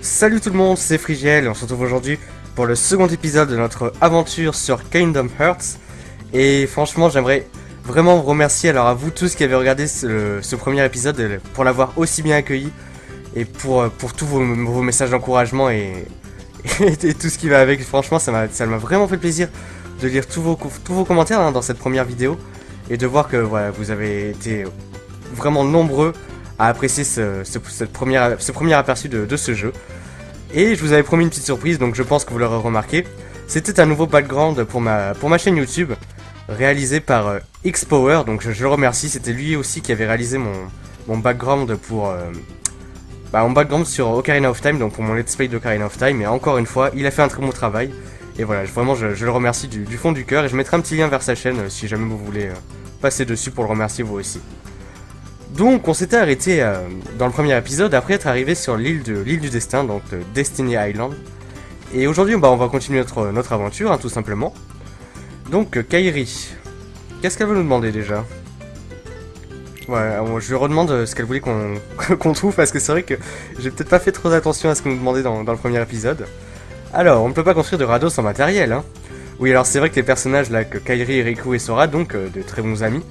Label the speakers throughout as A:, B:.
A: Salut tout le monde, c'est Frigiel et on se retrouve aujourd'hui pour le second épisode de notre aventure sur Kingdom Hearts. Et franchement, j'aimerais vraiment vous remercier alors à vous tous qui avez regardé ce premier épisode pour l'avoir aussi bien accueilli et pour tous vos messages d'encouragement et tout ce qui va avec. Franchement, ça m'a vraiment fait plaisir de lire tous vos commentaires dans cette première vidéo et de voir que voilà, vous avez été vraiment nombreux à apprécier ce premier aperçu de ce jeu. Et je vous avais promis une petite surprise, donc je pense que vous l'aurez remarqué. C'était un nouveau background pour ma chaîne YouTube, réalisé par X-Power, donc je le remercie. C'était lui aussi qui avait réalisé mon background pour mon background sur Ocarina of Time, donc pour mon let's play d'Ocarina of Time. Et encore une fois, il a fait un très bon travail. Et voilà, vraiment je le remercie du fond du cœur. Et je mettrai un petit lien vers sa chaîne si jamais vous voulez passer dessus pour le remercier vous aussi. Donc on s'était arrêté dans le premier épisode après être arrivé sur l'île du destin, donc Destiny Island. Et aujourd'hui on va continuer notre aventure, tout simplement. Donc Kairi, qu'est-ce qu'elle veut nous demander déjà? Ouais, je lui redemande ce qu'elle voulait qu'on trouve, parce que c'est vrai que j'ai peut-être pas fait trop attention à ce qu'on nous demandait dans le premier épisode. Alors, on ne peut pas construire de radeau sans matériel, hein. Oui, alors c'est vrai que les personnages là, que Kairi, Riku et Sora, donc de très bons amis,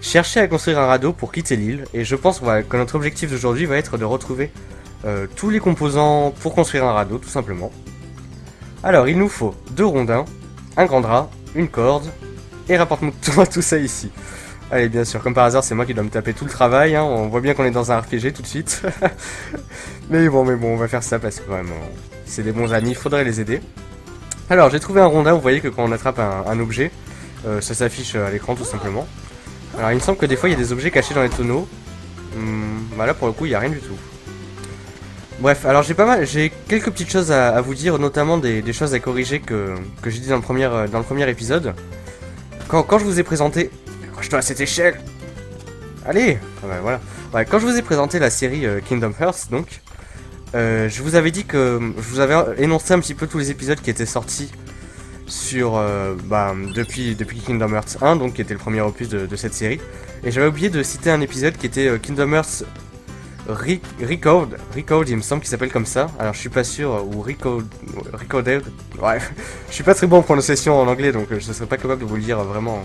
A: chercher à construire un radeau pour quitter l'île, et je pense que notre objectif d'aujourd'hui va être de retrouver tous les composants pour construire un radeau, tout simplement. Alors, il nous faut 2 rondins, un grand drap, une corde, et rapporte-moi tout ça ici. Allez, bien sûr, comme par hasard, c'est moi qui dois me taper tout le travail, hein. On voit bien qu'on est dans un RPG tout de suite. mais bon, on va faire ça parce que vraiment, c'est des bons amis, il faudrait les aider. Alors, j'ai trouvé un rondin, vous voyez que quand on attrape un objet, ça s'affiche à l'écran tout simplement. Alors il me semble que des fois il y a des objets cachés dans les tonneaux. Là pour le coup il n'y a rien du tout. Bref, alors j'ai quelques petites choses à vous dire, notamment des choses à corriger que j'ai dit dans le premier épisode. Quand je vous ai présenté... Accroche-toi à cette échelle. Allez, voilà. Ouais, quand je vous ai présenté la série Kingdom Hearts, donc, je vous avais dit que... Je vous avais énoncé un petit peu tous les épisodes qui étaient sortis sur depuis Kingdom Hearts 1, donc qui était le premier opus de cette série. Et j'avais oublié de citer un épisode qui était Kingdom Hearts Recode, il me semble qu'il s'appelle comme ça. Alors je suis pas sûr, ou Recoded. Ouais, je suis pas très bon en prononciation en anglais, donc je ne serais pas capable de vous le dire vraiment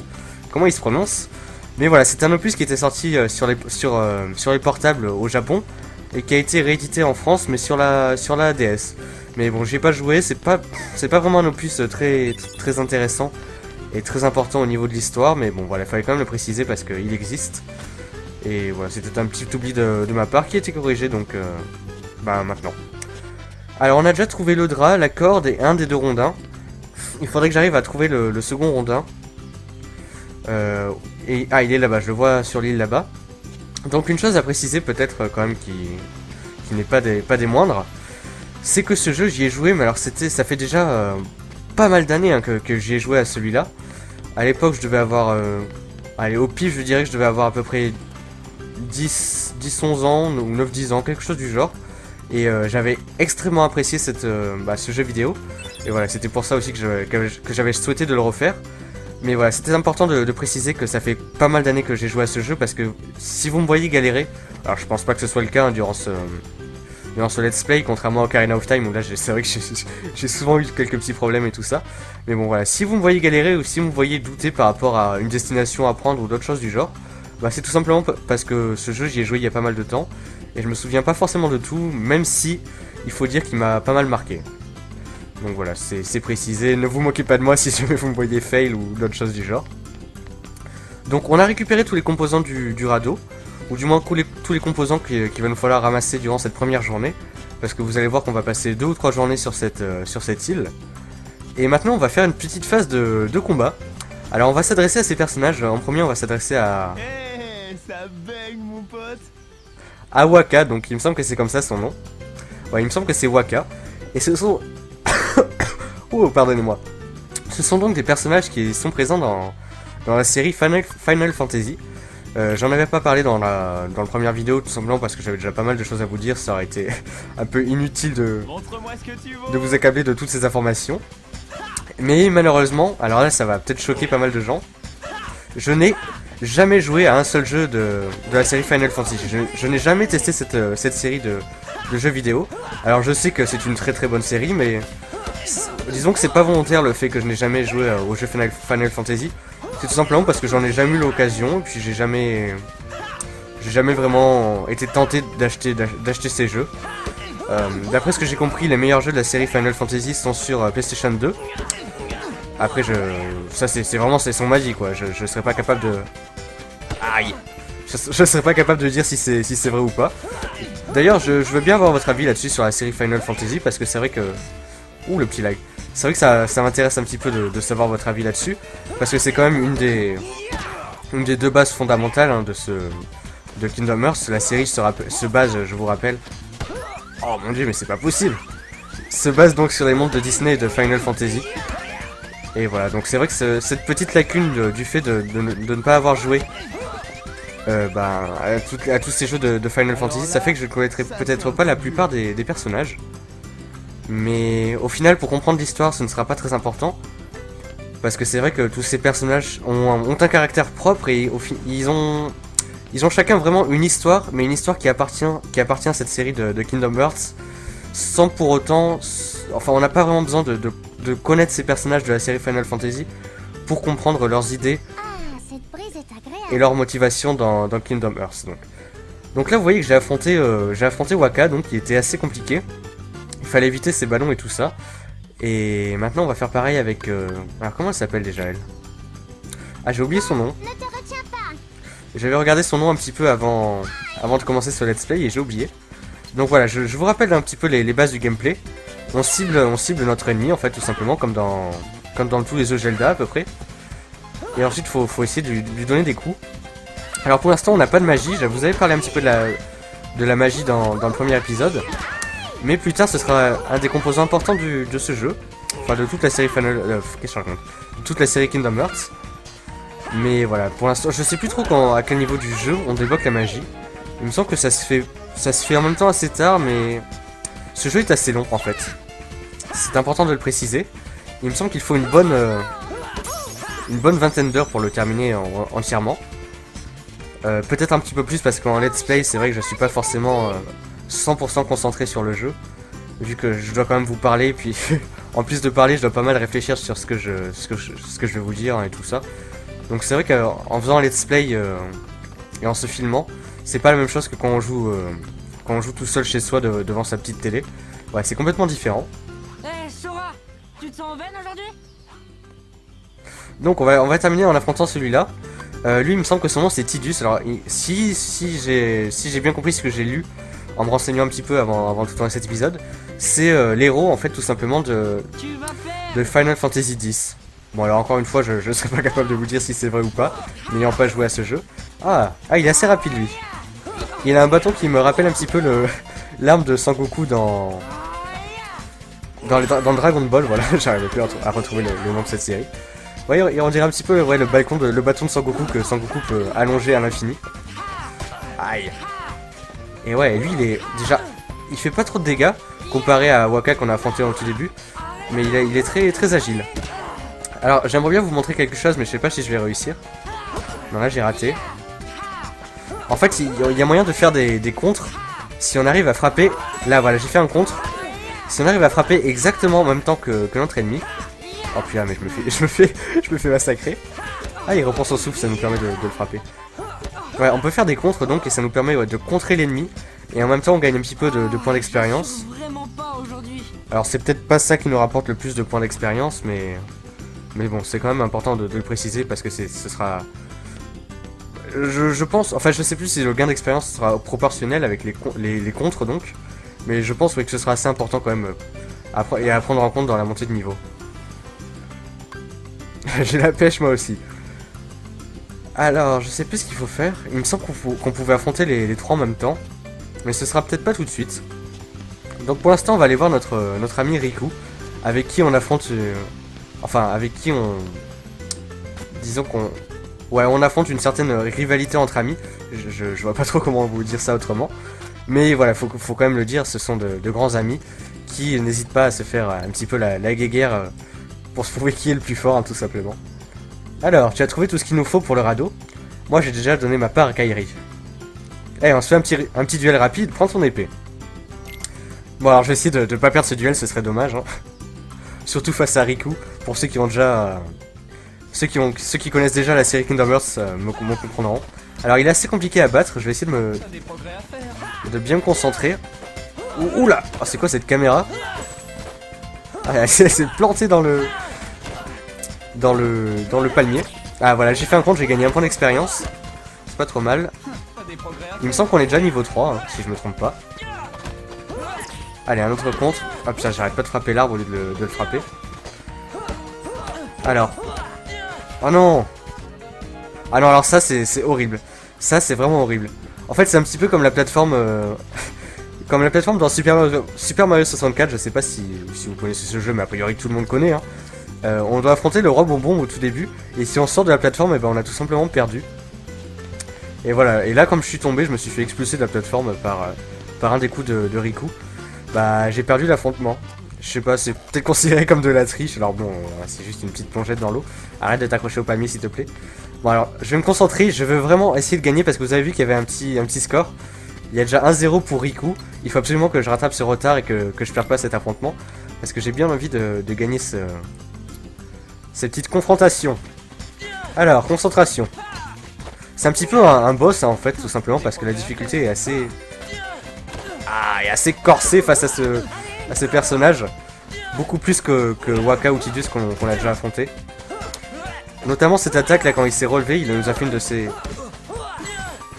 A: comment il se prononce. Mais voilà, c'est un opus qui était sorti sur les portables au Japon et qui a été réédité en France, mais sur la DS. Mais bon, j'ai pas joué, c'est pas vraiment un opus très intéressant et très important au niveau de l'histoire, mais bon voilà, il fallait quand même le préciser parce qu'il existe. Et voilà, c'était un petit oubli de ma part qui a été corrigé, donc maintenant. Alors on a déjà trouvé le drap, la corde et un des 2 rondins. Il faudrait que j'arrive à trouver le second rondin. Il est là-bas, je le vois sur l'île là-bas. Donc une chose à préciser peut-être quand même qui n'est pas des moindres, c'est que ce jeu j'y ai joué, mais alors ça fait déjà pas mal d'années que j'y ai joué à celui-là. À l'époque je devais avoir, au pif je dirais que je devais avoir à peu près 10-11 ans ou 9-10 ans, quelque chose du genre. Et j'avais extrêmement apprécié ce jeu vidéo. Et voilà, c'était pour ça aussi que j'avais souhaité de le refaire. Mais voilà, c'était important de préciser que ça fait pas mal d'années que j'ai joué à ce jeu, parce que si vous me voyez galérer, alors je pense pas que ce soit le cas durant ce let's play, contrairement à Ocarina of Time où là c'est vrai que j'ai souvent eu quelques petits problèmes et tout ça. Mais bon voilà, si vous me voyez galérer ou si vous me voyez douter par rapport à une destination à prendre ou d'autres choses du genre, c'est tout simplement parce que ce jeu j'y ai joué il y a pas mal de temps et je me souviens pas forcément de tout, même si il faut dire qu'il m'a pas mal marqué. Donc voilà, c'est précisé, ne vous moquez pas de moi si jamais vous me voyez fail ou d'autres choses du genre. Donc on a récupéré tous les composants du radeau, ou du moins tous les composants qu'il va nous falloir ramasser durant cette première journée, parce que vous allez voir qu'on va passer 2 ou 3 journées sur cette île. Et maintenant on va faire une petite phase de combat. Alors on va s'adresser à ces personnages. En premier on va s'adresser à...
B: Hey, ça baigne mon pote.
A: À Wakka, donc il me semble que c'est comme ça son nom. Ouais, il me semble que c'est Wakka. Et ce sont... oh, pardonnez-moi. Ce sont donc des personnages qui sont présents dans la série Final Fantasy. J'en avais pas parlé dans la première vidéo, tout simplement parce que j'avais déjà pas mal de choses à vous dire. Ça aurait été un peu inutile de vous accabler de toutes ces informations. Mais malheureusement, alors là ça va peut-être choquer pas mal de gens, je n'ai jamais joué à un seul jeu de la série Final Fantasy. Je n'ai jamais testé cette série de jeux vidéo. Alors je sais que c'est une très très bonne série, mais disons que c'est pas volontaire le fait que je n'ai jamais joué aux jeux Final Fantasy. C'est tout simplement parce que j'en ai jamais eu l'occasion, et puis j'ai jamais vraiment été tenté d'acheter ces jeux. D'après ce que j'ai compris, les meilleurs jeux de la série Final Fantasy sont sur PlayStation 2. Après, ça c'est vraiment c'est son magie quoi. Je serais pas capable de, aïe, je serais pas capable de dire si c'est vrai ou pas. D'ailleurs, je veux bien avoir votre avis là-dessus sur la série Final Fantasy parce que c'est vrai que, ouh le petit lag. C'est vrai que ça m'intéresse un petit peu de savoir votre avis là-dessus parce que c'est quand même une des deux bases fondamentales hein, de Kingdom Hearts. La série se base, je vous rappelle. Oh mon dieu, mais c'est pas possible. Se base donc sur les mondes de Disney et de Final Fantasy. Et voilà, donc c'est vrai que cette petite lacune du fait de ne pas avoir joué à tous ces jeux de Final Fantasy, ça fait que je ne connaîtrai peut-être pas la plupart des personnages. Mais au final, pour comprendre l'histoire, ce ne sera pas très important. Parce que c'est vrai que tous ces personnages ont un caractère propre et ils ont chacun vraiment une histoire, mais une histoire qui appartient à cette série de Kingdom Hearts, sans pour autant... Enfin, on n'a pas vraiment besoin de connaître ces personnages de la série Final Fantasy pour comprendre leurs idées et leurs motivations dans Kingdom Hearts. Donc là, vous voyez que j'ai affronté Wakka, donc qui était assez compliqué. Il fallait éviter ses ballons et tout ça. Et maintenant, on va faire pareil avec... Alors, comment elle s'appelle déjà, elle? Ah, j'ai oublié son nom. J'avais regardé son nom un petit peu avant de commencer ce let's play et j'ai oublié. Donc voilà, je vous rappelle un petit peu les bases du gameplay. On cible notre ennemi en fait tout simplement comme dans tous les jeux Zelda à peu près. Et ensuite faut essayer de lui donner des coups. Alors pour l'instant on n'a pas de magie, je vous avais parlé un petit peu de la magie dans le premier épisode. Mais plus tard ce sera un des composants importants de ce jeu. Enfin de toute la série toute la série Kingdom Hearts. Mais voilà, pour l'instant je sais plus trop à quel niveau du jeu on débloque la magie. Il me semble que ça se fait en même temps assez tard, mais ce jeu est assez long en fait. C'est important de le préciser. Il me semble qu'il faut une bonne vingtaine d'heures pour le terminer entièrement. Peut-être un petit peu plus parce qu'en let's play c'est vrai que je suis pas forcément 100% concentré sur le jeu. Vu que je dois quand même vous parler, puis en plus de parler je dois pas mal réfléchir sur ce que je vais vous dire et tout ça. Donc c'est vrai qu'en faisant un let's play et en se filmant, c'est pas la même chose que quand on joue tout seul chez soi devant sa petite télé. Ouais, c'est complètement différent.
C: Hey Sora, tu te sens en veine aujourd'hui?
A: Donc on va terminer en affrontant celui-là. Lui il me semble que son nom c'est Tidus. Alors si j'ai bien compris ce que j'ai lu en me renseignant un petit peu avant de tourner cet épisode, c'est l'héros en fait tout simplement de Final Fantasy X. Bon alors encore une fois je serais pas capable de vous dire si c'est vrai ou pas, n'ayant pas joué à ce jeu. Ah il est assez rapide lui. Il a un bâton qui me rappelle un petit peu l'arme de Sangoku dans le Dragon Ball, voilà, j'arrivais plus à retrouver le nom de cette série. Ouais, on dirait un petit peu le bâton de Sangoku que Sangoku peut allonger à l'infini. Aïe. Et ouais, lui il fait pas trop de dégâts comparé à Wakka qu'on a affronté au tout début, mais il est très très agile. Alors j'aimerais bien vous montrer quelque chose, mais je sais pas si je vais réussir. Non là j'ai raté. En fait il y a moyen de faire des contres si on arrive à frapper. Là voilà, j'ai fait un contre. Si on arrive à frapper exactement en même temps que notre ennemi. Oh putain, mais je me fais massacrer. Ah, il reprend son souffle, ça nous permet de le frapper. Ouais, on peut faire des contres donc et ça nous permet de contrer l'ennemi. Et en même temps on gagne un petit peu de points d'expérience. Alors c'est peut-être pas ça qui nous rapporte le plus de points d'expérience, mais bon, c'est quand même important de le préciser parce que ce sera... Je pense, enfin je sais plus si le gain d'expérience sera proportionnel avec les contres donc. Mais je pense oui, que ce sera assez important quand même à prendre en compte dans la montée de niveau. J'ai la pêche moi aussi. Alors, je sais plus ce qu'il faut faire. Il me semble qu'on pouvait affronter les trois en même temps. Mais ce sera peut-être pas tout de suite. Donc pour l'instant, on va aller voir notre ami Riku. Avec qui on affronte... enfin, avec qui on... Disons qu'on... Ouais, on affronte une certaine rivalité entre amis. Je vois pas trop comment vous dire ça autrement. Mais voilà, faut quand même le dire, ce sont de grands amis qui n'hésitent pas à se faire un petit peu la guéguerre pour se prouver qui est le plus fort, hein, tout simplement. Alors, tu as trouvé tout ce qu'il nous faut pour le radeau. Moi j'ai déjà donné ma part à Kairi. Eh, on se fait un petit duel rapide, prends ton épée. Bon alors je vais essayer de ne pas perdre ce duel, ce serait dommage. Hein. Surtout face à Riku, pour ceux qui ont déjà... ceux qui connaissent déjà la série Kingdom Hearts me comprendront. Alors il est assez compliqué à battre, je vais essayer de bien me concentrer. Oula, oh, c'est quoi cette caméra? Ah, elle s'est plantée dans le palmier. Ah voilà, j'ai fait un compte, j'ai gagné un point d'expérience. C'est pas trop mal. Il me semble qu'on est déjà niveau 3, hein, si je me trompe pas. Allez, un autre compte. Ah putain, j'arrête pas de frapper l'arbre au lieu de le frapper. Alors. Oh non. Ah non, alors ça c'est horrible. Ça c'est vraiment horrible. En fait c'est un petit peu comme la plateforme... comme la plateforme dans Super Mario 64, je sais pas si vous connaissez ce jeu, mais a priori tout le monde connaît. Hein. On doit affronter le roi bonbon au tout début, et si on sort de la plateforme, eh ben, on a tout simplement perdu. Et voilà, et là comme je suis tombé, je me suis fait expulser de la plateforme par un des coups de Riku. Bah j'ai perdu l'affrontement. Je sais pas, c'est peut-être considéré comme de la triche, alors bon, c'est juste une petite plongette dans l'eau. Arrête de t'accrocher au palmier s'il te plaît. Bon alors, je vais me concentrer, je veux vraiment essayer de gagner parce que vous avez vu qu'il y avait un petit score. Il y a déjà 1-0 pour Riku, il faut absolument que je rattrape ce retard et que je perde pas cet affrontement. Parce que j'ai bien envie de gagner cette petite confrontation. Alors, concentration. C'est un petit peu un boss hein, en fait, tout simplement parce que la difficulté est assez... Ah, est assez corsée face à ce personnage. Beaucoup plus que Waka ou Tidus qu'on a déjà affronté. Notamment cette attaque là, quand il s'est relevé, il nous a fait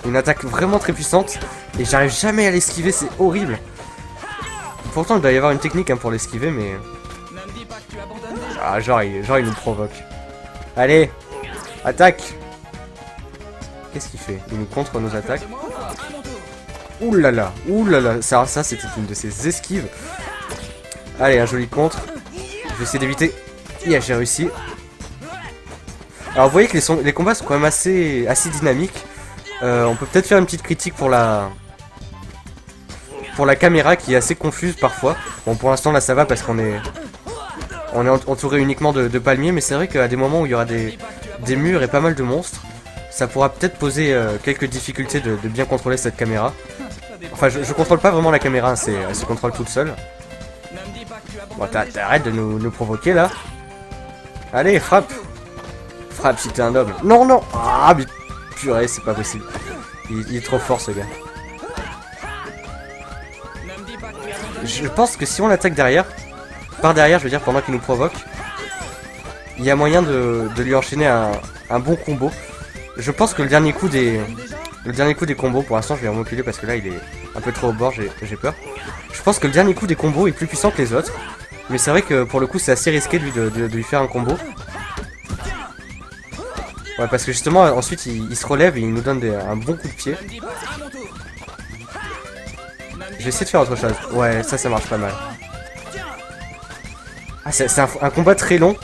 A: une attaque vraiment très puissante. Et j'arrive jamais à l'esquiver, c'est horrible. Pourtant il doit y avoir une technique hein, pour l'esquiver, mais... Ah, genre il nous provoque. Allez, attaque. Qu'est-ce qu'il fait? Il nous contre nos attaques. Oulala, oulala, ça c'était une de ses esquives. Allez, un joli contre. Je vais essayer d'éviter. Yeah, j'ai réussi. Alors vous voyez que les combats sont quand même assez dynamiques. On peut peut-être faire une petite critique pour la caméra qui est assez confuse parfois. Bon pour l'instant là ça va parce qu'on est entouré uniquement de palmiers, mais c'est vrai qu'à des moments où il y aura des murs et pas mal de monstres, ça pourra peut-être poser quelques difficultés de bien contrôler cette caméra. Enfin je contrôle pas vraiment la caméra, hein, elle se contrôle toute seule. Bon t'arrêtes de nous provoquer là. Allez frappe. Frappe si t'es un homme. Non non. Ah mais purée c'est pas possible. Il est trop fort ce gars. Je pense que si on l'attaque derrière, par derrière je veux dire pendant qu'il nous provoque, il y a moyen de lui enchaîner un bon combo. Je pense que le dernier coup des combos, pour l'instant je vais reculer parce que là il est un peu trop au bord, j'ai peur. Je pense que le dernier coup des combos est plus puissant que les autres. Mais c'est vrai que pour le coup c'est assez risqué de lui faire un combo. Ouais parce que justement ensuite il se relève et il nous donne un bon coup de pied. Je vais essayer de faire autre chose. Ouais ça marche pas mal. Ah c'est un combat très long.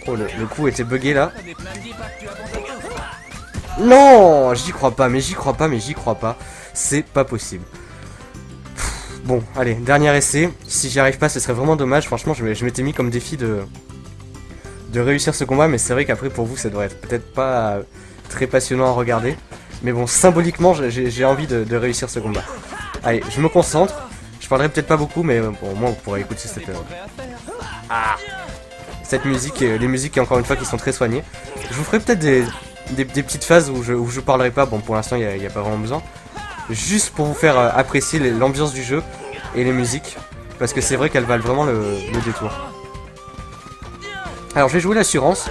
A: Oh le coup était bugué là. Non, j'y crois pas, mais j'y crois pas, mais j'y crois pas. C'est pas possible. Bon, allez, dernier essai. Si j'y arrive pas, ce serait vraiment dommage. Franchement, je m'étais mis comme défi de réussir ce combat, mais c'est vrai qu'après pour vous, ça devrait être peut-être pas très passionnant à regarder. Mais bon, symboliquement, j'ai envie de réussir ce combat. Allez, je me concentre. Je parlerai peut-être pas beaucoup, mais bon, au moins vous pourrez écouter cette musique, les musiques encore une fois qui sont très soignées. Je vous ferai peut-être des petites phases où je parlerai pas, bon pour l'instant il n'y a pas vraiment besoin. Juste pour vous faire apprécier l'ambiance du jeu et les musiques. Parce que c'est vrai qu'elles valent vraiment le détour. Alors je vais jouer l'assurance.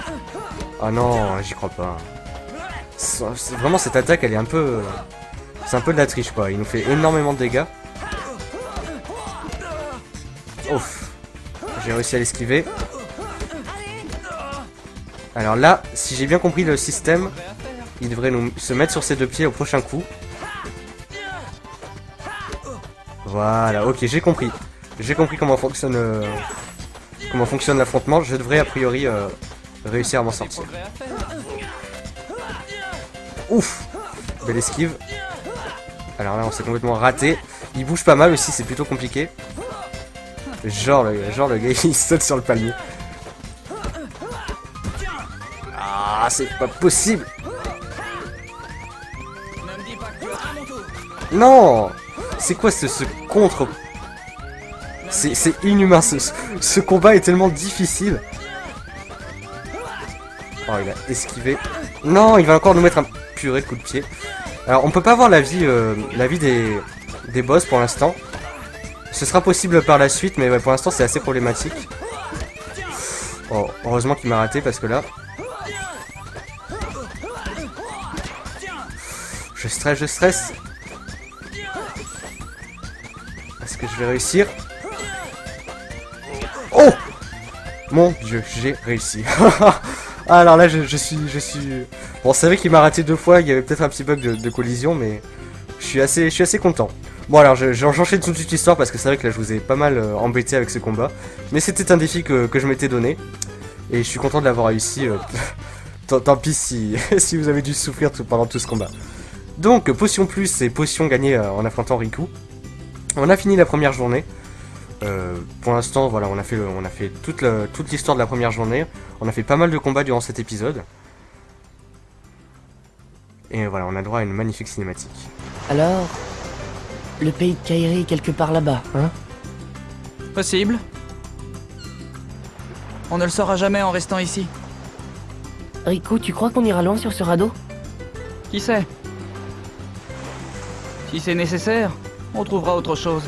A: Ah non, j'y crois pas. Vraiment cette attaque elle est un peu... C'est un peu de la triche quoi, il nous fait énormément de dégâts. Ouf. J'ai réussi à l'esquiver. Alors là, si j'ai bien compris le système, il devrait se mettre sur ses deux pieds au prochain coup. Voilà, ok, j'ai compris. J'ai compris comment fonctionne l'affrontement. Je devrais a priori réussir à m'en sortir. Ouf, belle esquive. Alors là, on s'est complètement raté. Il bouge pas mal aussi, c'est plutôt compliqué. Genre le gars, il saute sur le palmier. Ah, c'est pas possible. Non. C'est quoi ce contre... C'est inhumain, ce combat est tellement difficile. Oh, il a esquivé. Non, il va encore nous mettre un purée de coup de pied. Alors, on peut pas voir la vie des boss pour l'instant. Ce sera possible par la suite, mais ouais, pour l'instant, c'est assez problématique. Oh, heureusement qu'il m'a raté, parce que là... Je stresse. Est-ce que je vais réussir? Oh! Mon Dieu, j'ai réussi. Alors là, je suis... Bon, c'est vrai qu'il m'a raté 2 fois, il y avait peut-être un petit bug de collision, mais je suis assez content. Bon alors, j'enchaîne tout de suite l'histoire, parce que c'est vrai que là, je vous ai pas mal embêté avec ce combat. Mais c'était un défi que je m'étais donné, et je suis content de l'avoir réussi. Tant pis si, si vous avez dû souffrir pendant tout ce combat. Donc, potion plus et potion gagnée en affrontant Riku. On a fini la première journée. Pour l'instant, voilà, on a fait toute l'histoire de la première journée. On a fait pas mal de combats durant cet épisode. Et voilà, on a droit à une magnifique cinématique.
D: Alors, le pays de Kairi est quelque part là-bas, hein?
E: Possible. On ne le saura jamais en restant ici.
D: Riku, tu crois qu'on ira loin sur ce radeau?
E: Qui sait? Si c'est nécessaire, on trouvera autre chose.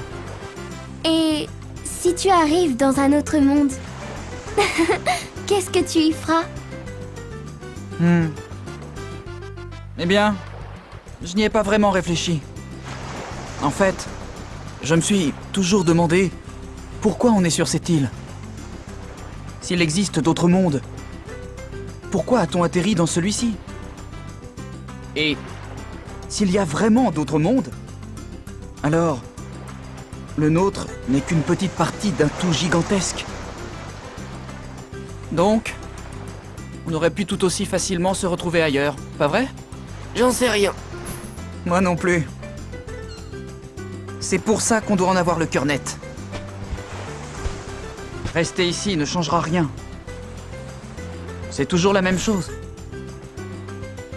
F: Et si tu arrives dans un autre monde, qu'est-ce que tu y feras?
E: Eh bien, je n'y ai pas vraiment réfléchi. En fait, je me suis toujours demandé pourquoi on est sur cette île. S'il existe d'autres mondes, pourquoi a-t-on atterri dans celui-ci? Et s'il y a vraiment d'autres mondes, alors le nôtre n'est qu'une petite partie d'un tout gigantesque. Donc, on aurait pu tout aussi facilement se retrouver ailleurs, pas vrai?
D: J'en sais rien.
E: Moi non plus. C'est pour ça qu'on doit en avoir le cœur net. Rester ici ne changera rien. C'est toujours la même chose.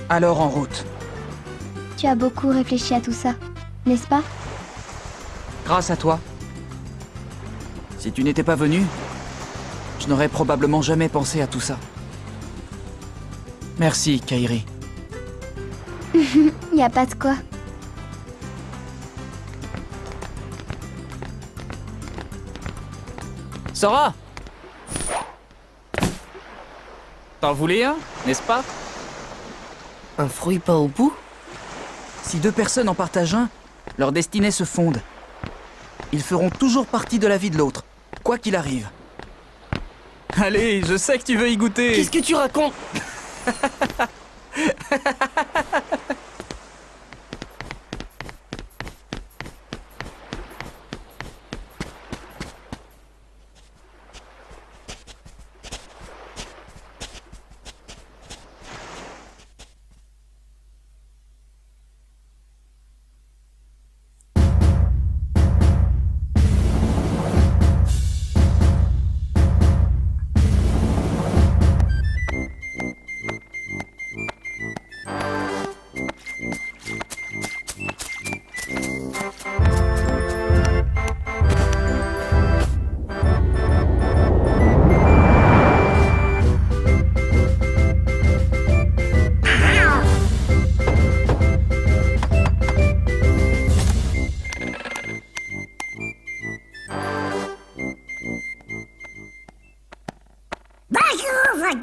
E: Alors en route.
F: Tu as beaucoup réfléchi à tout ça, n'est-ce pas?
E: Grâce à toi. Si tu n'étais pas venu, je n'aurais probablement jamais pensé à tout ça. Merci, Kairi.
F: Y a pas de quoi.
E: Sora! T'en voulais un, n'est-ce pas?
D: Un fruit pas au bout?
E: Si 2 personnes en partagent un, leurs destinées se fondent. Ils feront toujours partie de la vie de l'autre, quoi qu'il arrive. Allez, je sais que tu veux y goûter.
D: Qu'est-ce que tu racontes?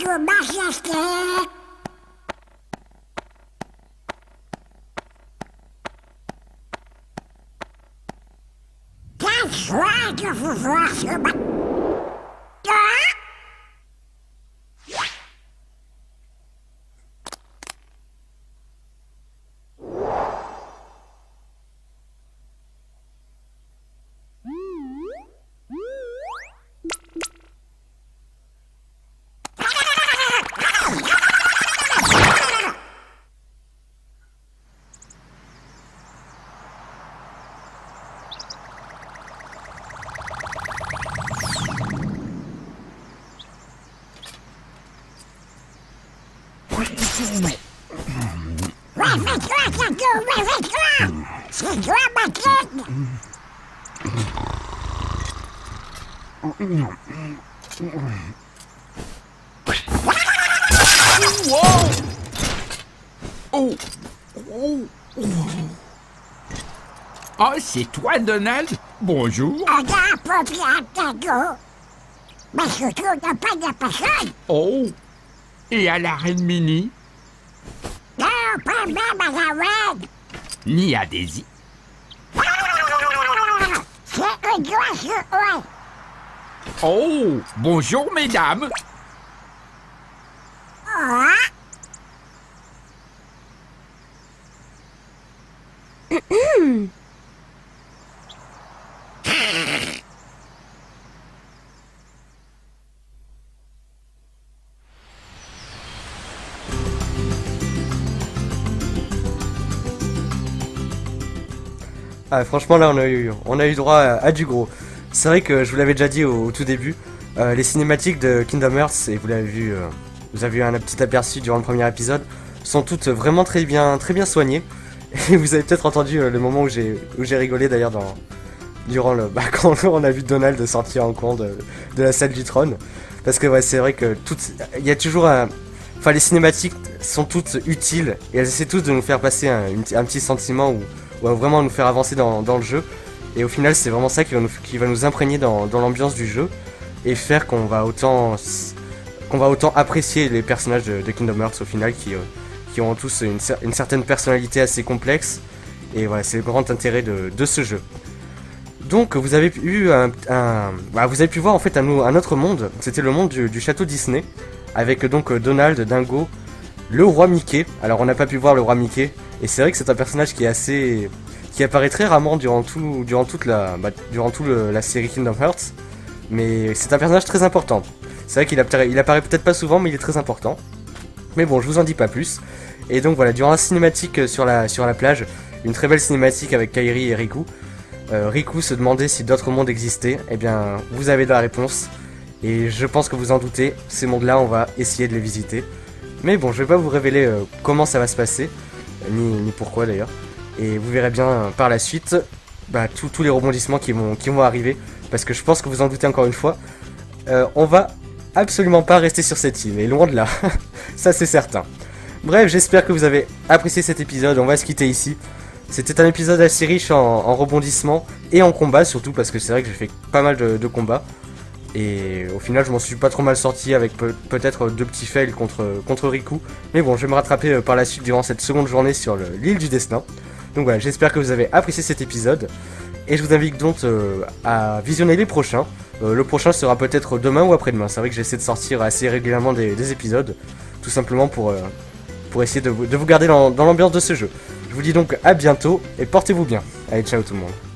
G: votre majesté. Quelle joie de vous voir ce matin. C'est toi, Patrick?
H: Oh, c'est toi, Donald? Bonjour.
G: Regarde pas bien ta go. Mais surtout, t'as pas de personne.
H: Oh. Et à la reine Minnie?
G: Non, pas même à la reine.
H: Ni à Daisy?
G: C'est une grosse ouais.
H: Oh, bonjour, mesdames.
G: Ah,
A: Ah, franchement, là, on a eu droit à du gros. C'est vrai que je vous l'avais déjà dit au tout début, les cinématiques de Kingdom Hearts, et vous l'avez vu, vous avez eu un petit aperçu durant le premier épisode, sont toutes vraiment très bien soignées. Et vous avez peut-être entendu le moment où j'ai rigolé d'ailleurs durant quand on a vu Donald sortir en courant de la salle du trône. Parce que ouais, c'est vrai que il y a toujours enfin, les cinématiques sont toutes utiles et elles essaient toutes de nous faire passer un petit sentiment ou vraiment nous faire avancer dans le jeu. Et au final, c'est vraiment ça qui va nous imprégner dans l'ambiance du jeu et faire qu'on va autant apprécier les personnages de Kingdom Hearts au final qui ont tous une certaine personnalité assez complexe. Et voilà, c'est le grand intérêt de ce jeu. Donc vous avez eu vous avez pu voir en fait un autre monde. C'était le monde du château Disney avec donc Donald, Dingo, le roi Mickey. Alors on n'a pas pu voir le roi Mickey et c'est vrai que c'est un personnage qui apparaît très rarement durant toute la série Kingdom Hearts, mais c'est un personnage très important. C'est vrai qu'il apparaît peut-être pas souvent, mais il est très important. Mais bon, je vous en dis pas plus. Et donc voilà, durant la cinématique sur la plage, une très belle cinématique avec Kairi et Riku. Riku se demandait si d'autres mondes existaient. Eh bien, vous avez la réponse. Et je pense que vous en doutez, ces mondes-là, on va essayer de les visiter. Mais bon, je vais pas vous révéler comment ça va se passer, ni pourquoi d'ailleurs. Et vous verrez bien par la suite tous les rebondissements qui vont arriver. Parce que je pense que vous en doutez encore une fois. On va absolument pas rester sur cette île, et loin de là. Ça c'est certain. Bref, j'espère que vous avez apprécié cet épisode. On va se quitter ici. C'était un épisode assez riche en rebondissements et en combats surtout, parce que c'est vrai que j'ai fait pas mal de combats. Et au final, je m'en suis pas trop mal sorti avec peut-être 2 petits fails contre Riku. Mais bon, je vais me rattraper par la suite durant cette seconde journée sur l'île du destin. Donc voilà, j'espère que vous avez apprécié cet épisode. Et je vous invite donc à visionner les prochains. Le prochain sera peut-être demain ou après-demain. C'est vrai que j'essaie de sortir assez régulièrement des épisodes. Tout simplement pour essayer de vous garder dans l'ambiance de ce jeu. Je vous dis donc à bientôt et portez-vous bien. Allez, ciao tout le monde.